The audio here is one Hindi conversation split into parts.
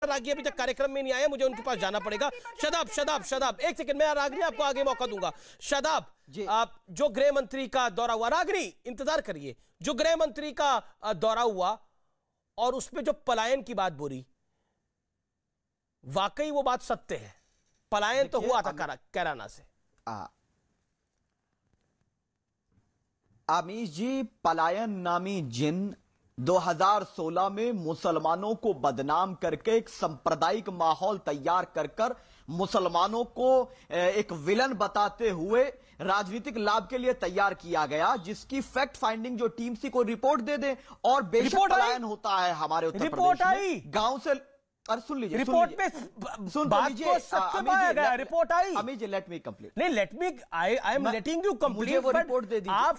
रागी अभी तक कार्यक्रम में नहीं आया, मुझे उनके पास जाना पड़ेगा। शदाब एक सेकंड, मैं रागिनी आपको आगे मौका दूंगा। शदाब, आप जो गृह मंत्री का दौरा हुआ, रागिनी इंतजार करिए, जो गृह मंत्री का दौरा हुआ और उसमें जो पलायन की बात बोली, वाकई वो बात सत्य है, पलायन तो हुआ था कैराना से। अमीश जी, पलायन नामी जिन 2016 में मुसलमानों को बदनाम करके एक सांप्रदायिक माहौल तैयार कर मुसलमानों को एक विलन बताते हुए राजनीतिक लाभ के लिए तैयार किया गया, जिसकी फैक्ट फाइंडिंग जो टीम सी को रिपोर्ट दे दे और बेशक पलायन होता है हमारे उत्तर प्रदेश में गांव से। अरे सुन लीजिए, रिपोर्ट पे सुन लीजिए, रिपोर्ट आई। अमीज, लेट मी कंप्लीट। नहीं, let me, I am letting you complete. मुझे वो रिपोर्ट दे दीजिए। आप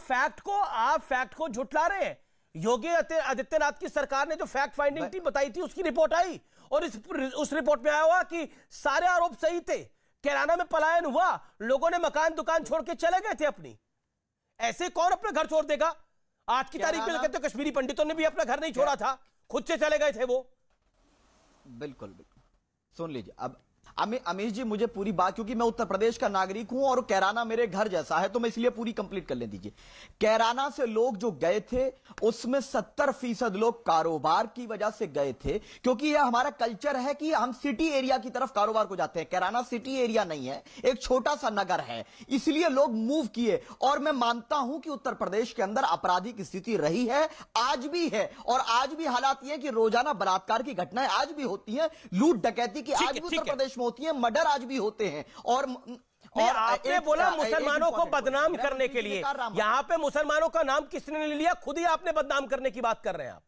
फैक्ट को झुठला रहे हैं। योगी आदित्यनाथ की सरकार ने जो फैक्ट फाइंडिंग टीम बताई थी, उसकी रिपोर्ट आई और उस रिपोर्ट में आया हुआ कि सारे आरोप सही थे, कैराना में पलायन हुआ, लोगों ने मकान दुकान छोड़ के चले गए थे अपनी। ऐसे कौन अपना घर छोड़ देगा? आज की तारीख में कहते हैं कश्मीरी पंडितों ने भी अपना घर नहीं छोड़ा था, खुद से चले गए थे वो। बिल्कुल बिल्कुल, सुन लीजिए। अब अमीश जी, मुझे पूरी बात, क्योंकि मैं उत्तर प्रदेश का नागरिक हूं और कैराना मेरे घर जैसा है, तो मैं इसलिए पूरी कंप्लीट कर ले दीजिए। कैराना से लोग जो गए थे उसमें 70% लोग कारोबार की वजह से गए थे, क्योंकि यह हमारा कल्चर है कि हम सिटी एरिया की तरफ कारोबार को जाते हैं। कैराना सिटी एरिया नहीं है, एक छोटा सा नगर है, इसलिए लोग मूव किए। और मैं मानता हूं कि उत्तर प्रदेश के अंदर आपराधिक स्थिति रही है, आज भी है, और आज भी हालात ये कि रोजाना बलात्कार की घटनाएं आज भी होती हैं, लूट डकैती की आज भी उत्तर प्रदेश होती है, मर्डर आज भी होते हैं। और आपने बोला मुसलमानों को बदनाम करने के लिए, यहां पे मुसलमानों का नाम किसने ले लिया? खुद ही आपने बदनाम करने की बात कर रहे हैं आप।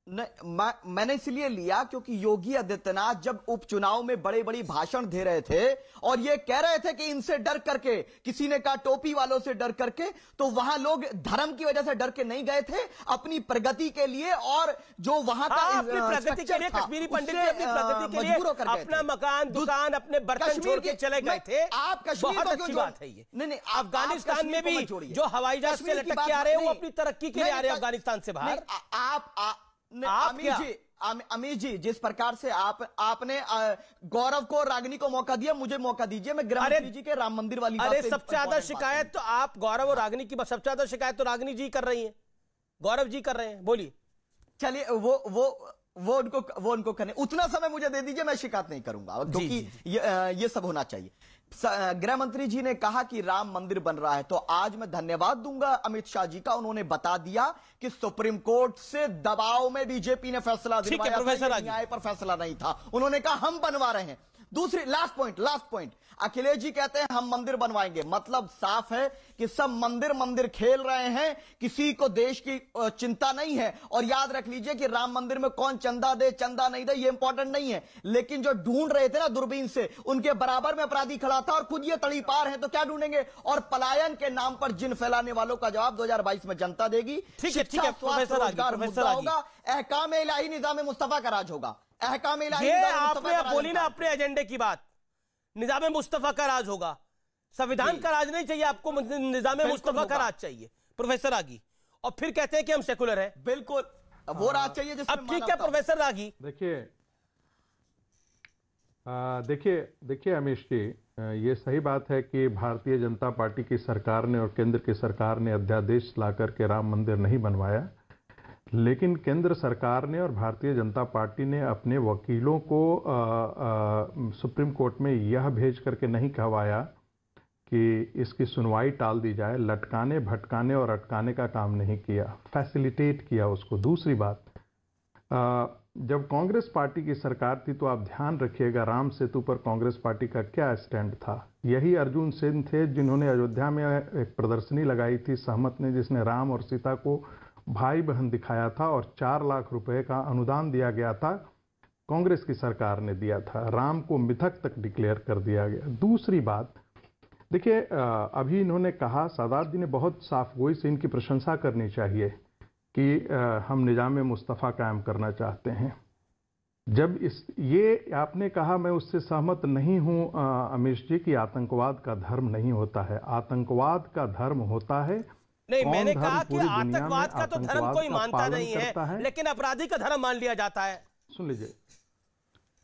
मैंने इसलिए लिया क्योंकि योगी आदित्यनाथ जब उपचुनाव में बड़े बड़ी भाषण दे रहे थे और ये कह रहे थे कि इनसे डर करके, किसी ने कहा टोपी वालों से डर करके, तो वहां लोग धर्म की वजह से डर के नहीं गए थे, अपनी प्रगति के लिए, और जो वहां का अपनी प्रगति के लिए, कश्मीरी पंडित ने अपनी प्रगति के लिए अपना मकान दुकान अपने बर्तन छोड़ के चले गए थे। आप कश्मीर बहुत अच्छी बात है ये। नहीं, अफगानिस्तान में भी जो हवाई जहाज से लटक के आ रहे हैं वो अपनी तरक्की के लिए आ रहे हैं अफगानिस्तान से बाहर। अमीर जी, जिस प्रकार से आपने गौरव को, रागिनी को मौका दिया, मुझे मौका दीजिए। मैं गृह मंत्री जी के राम मंदिर वाली अरे सबसे ज्यादा शिकायत तो आप गौरव और रागिनी की, सबसे ज्यादा शिकायत तो रागिनी जी कर रही हैं, गौरव जी कर रहे हैं। बोलिए। चलिए, वो उनको करने, उतना समय मुझे दे दीजिए, मैं शिकायत नहीं करूंगा, क्योंकि ये सब होना चाहिए। गृह मंत्री जी ने कहा कि राम मंदिर बन रहा है, तो आज मैं धन्यवाद दूंगा अमित शाह जी का, उन्होंने बता दिया कि सुप्रीम कोर्ट से दबाव में बीजेपी ने फैसला दिलवाया, न्याय पर फैसला नहीं था। उन्होंने कहा हम बनवा रहे हैं। दूसरी लास्ट पॉइंट, अखिलेश जी कहते हैं हम मंदिर बनवाएंगे, मतलब साफ है कि सब मंदिर खेल रहे हैं, किसी को देश की चिंता नहीं है। और याद रख लीजिए कि राम मंदिर में कौन चंदा दे चंदा नहीं दे ये इंपॉर्टेंट नहीं है, लेकिन जो ढूंढ रहे थे ना दूरबीन से, उनके बराबर में अपराधी खड़ा था और खुद ये तड़ीपार है, तो क्या ढूंढेंगे? और पलायन के नाम पर जिन फैलाने वालों का जवाब 2022 में जनता देगी। ठीक है, होगा, अहकाम इलाही निजाम मुस्तफा का राज होगा। ये आपने बोली ना अपने एजेंडे की बात, निजाम मुस्तफा का राज होगा। संविधान का राज नहीं चाहिए आपको, निजाम मुस्तफा का राज चाहिए प्रोफेसर रागी। और फिर कहते हैं कि हम सेकुलर हैं। बिल्कुल, वो राज चाहिए जिसमें। अब ठीक है प्रोफेसर रागी, देखिए अमीश जी, ये सही बात है कि भारतीय जनता पार्टी की सरकार ने और केंद्र की सरकार ने अध्यादेश लाकर के राम मंदिर नहीं बनवाया, लेकिन केंद्र सरकार ने और भारतीय जनता पार्टी ने अपने वकीलों को सुप्रीम कोर्ट में यह भेज करके नहीं कहवाया कि इसकी सुनवाई टाल दी जाए। लटकाने, भटकाने और अटकाने का काम नहीं किया, फैसिलिटेट किया उसको। दूसरी बात, जब कांग्रेस पार्टी की सरकार थी तो आप ध्यान रखिएगा राम सेतु पर कांग्रेस पार्टी का क्या स्टैंड था। यही अर्जुन सिंह थे जिन्होंने अयोध्या में एक प्रदर्शनी लगाई थी सहमत ने, जिसने राम और सीता को भाई बहन दिखाया था और 4 लाख रुपए का अनुदान दिया गया था, कांग्रेस की सरकार ने दिया था। राम को मिथक तक डिक्लेयर कर दिया गया। दूसरी बात देखिए, अभी इन्होंने कहा, सादात जी ने बहुत साफ गोई से इनकी प्रशंसा करनी चाहिए कि हम निजाम मुस्तफ़ा कायम करना चाहते हैं। जब ये आपने कहा, मैं उससे सहमत नहीं हूं अमीश जी कि आतंकवाद का धर्म नहीं होता है। आतंकवाद का धर्म होता है। नहीं, मैंने कहा कि आतंकवाद का तो धर्म कोई मानता नहीं है, लेकिन अपराधी का धर्म मान लिया जाता है। सुन लीजिए,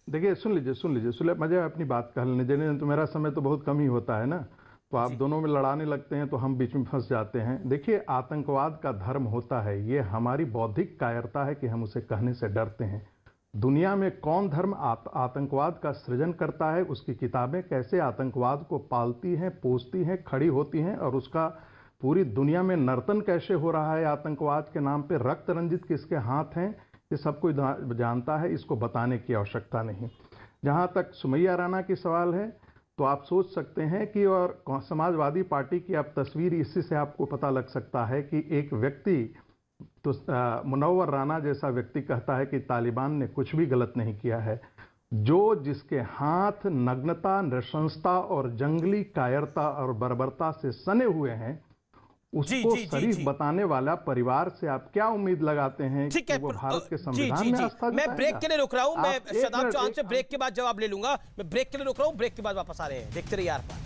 देखिए सुन लीजिए, मुझे अपनी बात कर लेने दीजिए, तो मेरा समय तो बहुत कम ही होता है ना, तो आप दोनों में लड़ाने लगते हैं तो हम बीच में फंस जाते हैं। देखिए, आतंकवाद का धर्म होता है, ये हमारी बौद्धिक कायरता है कि हम उसे कहने से डरते हैं। दुनिया में कौन धर्म आतंकवाद का सृजन करता है, उसकी किताबें कैसे आतंकवाद को पालती हैं, पोसती हैं, खड़ी होती हैं, और उसका पूरी दुनिया में नर्तन कैसे हो रहा है आतंकवाद के नाम पे, रक्त रंजित किसके हाथ हैं, ये सब कोई जानता है, इसको बताने की आवश्यकता नहीं। जहां तक सुमैया राणा की सवाल है, तो आप सोच सकते हैं कि, और समाजवादी पार्टी की आप तस्वीर, इसी से आपको पता लग सकता है कि एक व्यक्ति तो मुनव्वर राणा जैसा व्यक्ति कहता है कि तालिबान ने कुछ भी गलत नहीं किया है। जिसके हाथ नग्नता, नृशंसता और जंगली कायरता और बर्बरता से सने हुए हैं, उसको शरीफ बताने वाला परिवार से आप क्या उम्मीद लगाते हैं कि वो भारत के संविधान में आस्था मैं ब्रेक के लिए रुक रहा हूं, मैं शादाब चौहान से ब्रेक के बाद जवाब ले लूंगा। मैं ब्रेक के लिए रुक रहा हूं, ब्रेक के बाद वापस आ रहे हैं। देखते रहिए यार।